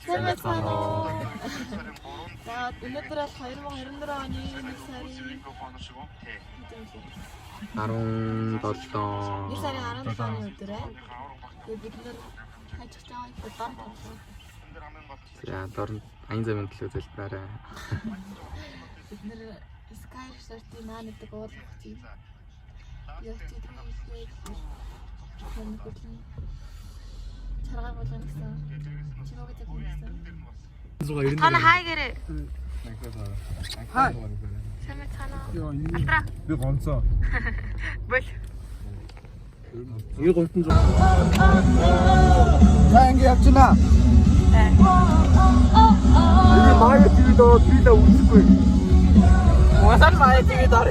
세메차로. 자, 은혜들아 가이르마 가이른들아니 닉사리. 아롱 떴던. 닉사리 아른다니 어들래? бидний хайчих жаа дор. За дор аян замын төлөө залбираа. Бид нэр Sky Resort-ийн маань гэдэг уулах тийм. Чаргаа болгоно гэсэн. Чимээгүй гэсэн. Тана хай гэрээ. Хай. Сайн байна. Алтра. Би гонцоо. Бол. 이 골든 좀. 자, 이제 합치나. 이게 마의 뒤도 뒤다 웃을 거야. 뭐가 마의 TV다래.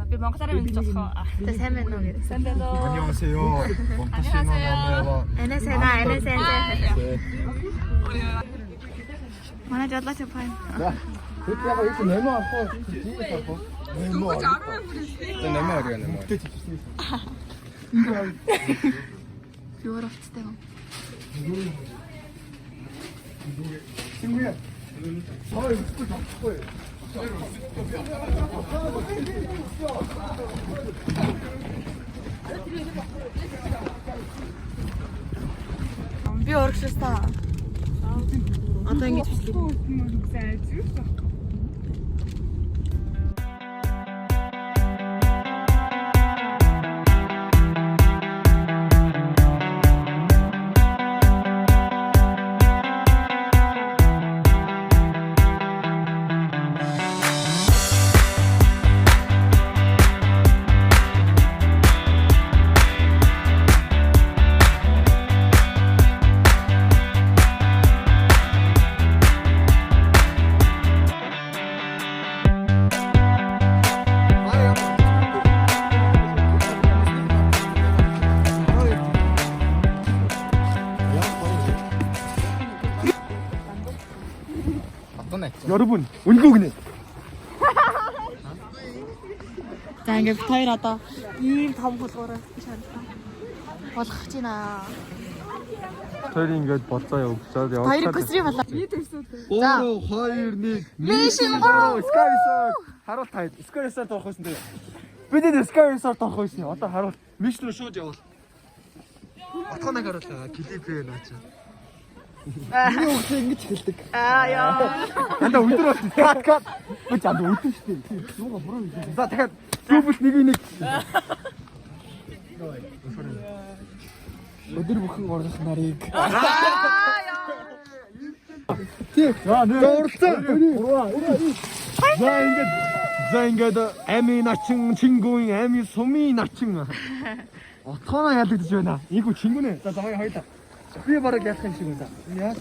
비 Монгол 사람인지 줬어. 네, 샘베노. 샘베노. 안녕하세요. 안녕하세요. NSN아, NSN. манай жадлаач пай. 자, 그렇게 하고 이렇게 내놓고 뒤에 잡고. 내놓아. 내놔야 돼, 내놔. 유럽스테고. 친구야. 이거 스쿨 잡을 거예요. Би өргөжлөө. Одоо ингэж бичлээ. 여러분, 운동이네. За ингээд бид хоёр одоо ийм том хулгуураар биш хараа. Болох гэж байна. 저희 ингээд болцоо явуулаад яваад. Хоёрыг көсрийн болоо. Ийм төсөө. 3 2 1 Mission 3 Sky Resort харуул таа. Sky Resort орох байсан дээ. Бид энэ Sky Resort орох байсан. Одоо харуул Mission руу шууд явуул. Отгоныг харуулаа. Клипээ наач. Миний өгсөн ингэж хэлдэг. Аа яа. Анда өдөр бол кат. Үгүй анда өдөр шүү дээ. Юугаа буруу юм. За дахиад зүбэл нэг. Өдөр бүхэн орлох нарыг. Аа яа. Тий. За ингээд амийн начин чингүүн амийн сумын начин. Отгоноо ялагдаж байна. Ийгүү чингүнэ. За хоёулаа. Би бараг ялах юм шиг байна. Яа.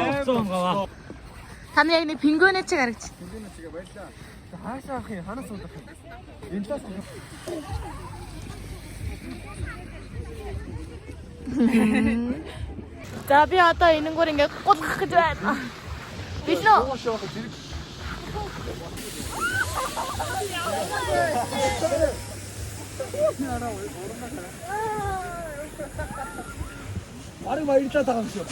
Авцсан гава. Таны яг нэг пингвинэ чиг харагч. Пингвинэ чигээ баярлаа. Хаашаа авах юм? Ханаас уудах юм? Энэ тас. За би одоо энэнгүүр ингээд гулгах гэж байна. Биш үү? 말이 막 일자 다감시오.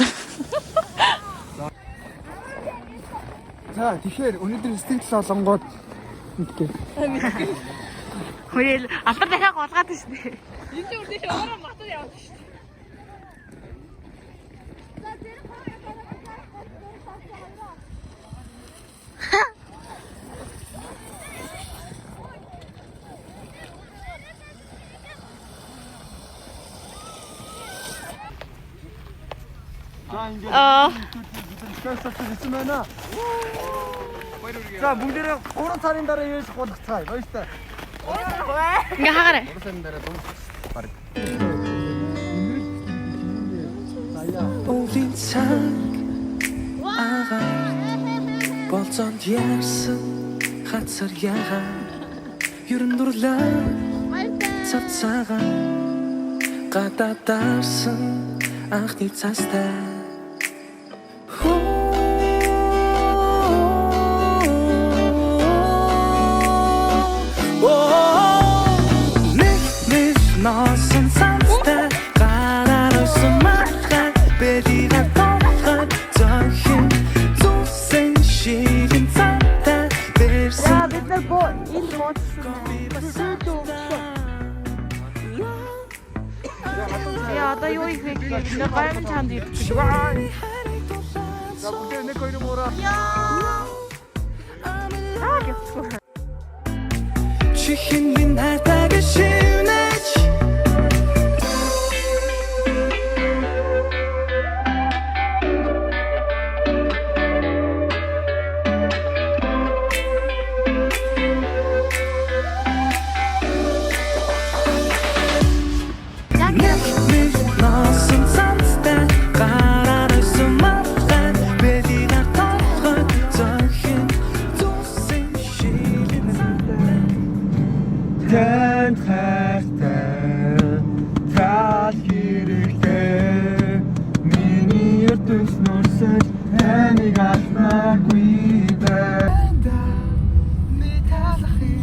자, тэгэхээр өнөөдөр стейкс олон гол мэдээ. Хөөе, алтар дахиад голгаад байна шүү дээ. Энэ ч үрдээ өөрөө матар яваад шүү дээ. 스카이서스 있으면은 자, 문제는 오른 살인 달에 의해서 고닥차이. 멋있다. Ингээ хаагаарай. 오른 살인 달에 너무 빠르게. Өвлийн цаг агаар болцоонд ярьсан хацар яга ерөн дурлаа цацаага гадаадаарсан анхны цаастай Энд муудсан. Яа, одоо юу их вэ? Бид нэр гайхын чанд ирдэг. За бүгд нэг хоёр муураа. Аа гэвчихгүй. Чихэн минь хайтаг шивнэж Носон цамцтай гараар сумалтай бэлгээр толгой зохин зүсэн шилэнтэй Тэн хайртай тал хэрэгтэй миний ертөнц нурсаж таныг алдмааргүй байна металлахи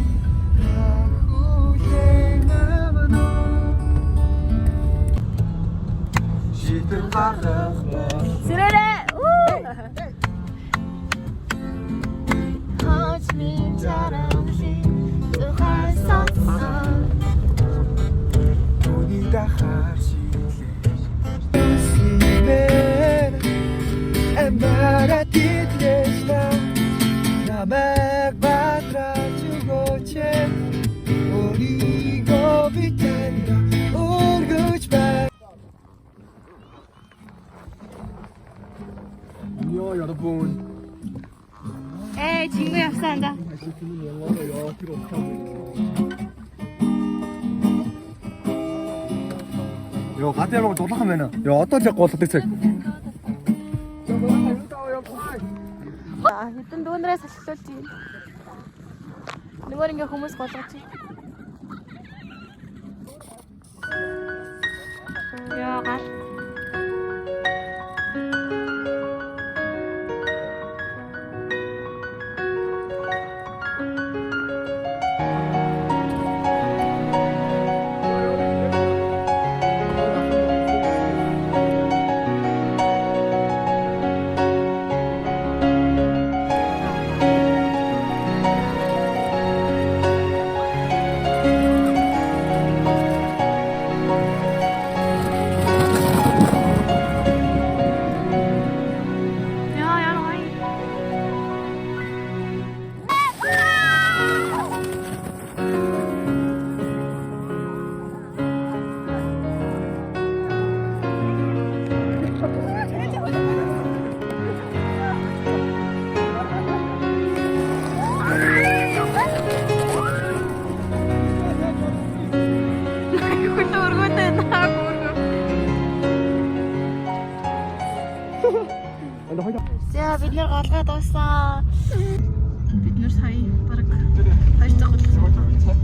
шийдэл гаргах Сэрэрэ. Хаач минь тарамли тухай сонсон. Түүний дахаар шийдлээ Симээр амбара дитлээшна намайг бадраж өгөөч өөрийгөө битэнэ өргөж бай Йоо 여러분 친구 явсаанда. Йоо гад ямаг дулахан байна. Йоо одоо л голдог цаг. Хэдэн дүүнрээс салхилуулж юм. Нөгөө ингээ хүмүүс болгож юм. Яа гал. За бид нэр голгоо дууссан. Бид нэр сая баг 2 цаг болсон.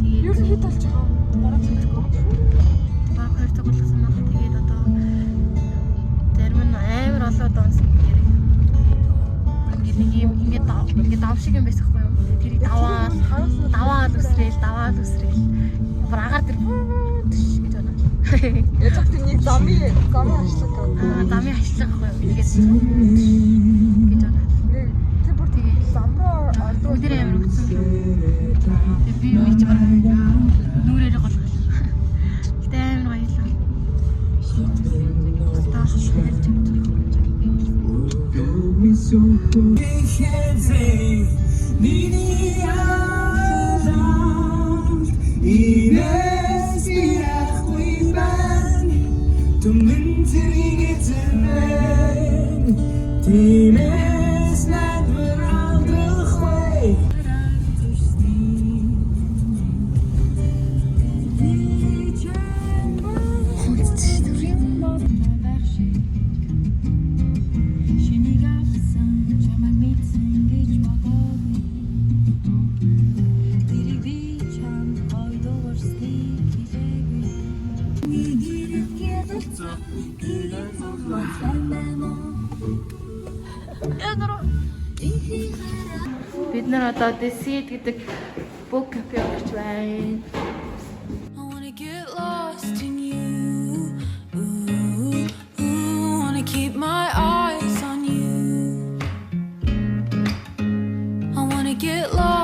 Тэгээд юу хэд болж байгаа? 3 цаг гоо. Баг 2 цаг болсон баг. Тэгээд одоо зарим нь амар олоод онсон гэрээ. Ингээд нэг юм ингээд дав шиг юм байсан хгүй юу? Тэрийг даваад үсрээл. Бүр агаар тэр гэж байна. Яаж ч тийм нэг зами хашлаг гоо. Дами хашлаг хгүй юу? Ингээд гэж байна. Тэр бүр тэгээ замраа ордог. Тэр амар өгсөн. Тэгээ би юу ч барах нүрээр голгоо. Гэтэ амар баярлаа. Бид нар одоо Desit гэдэг book cafe орж байна. I wanna get lost in you. Ooh, wanna keep my eyes on you. I wanna get lost.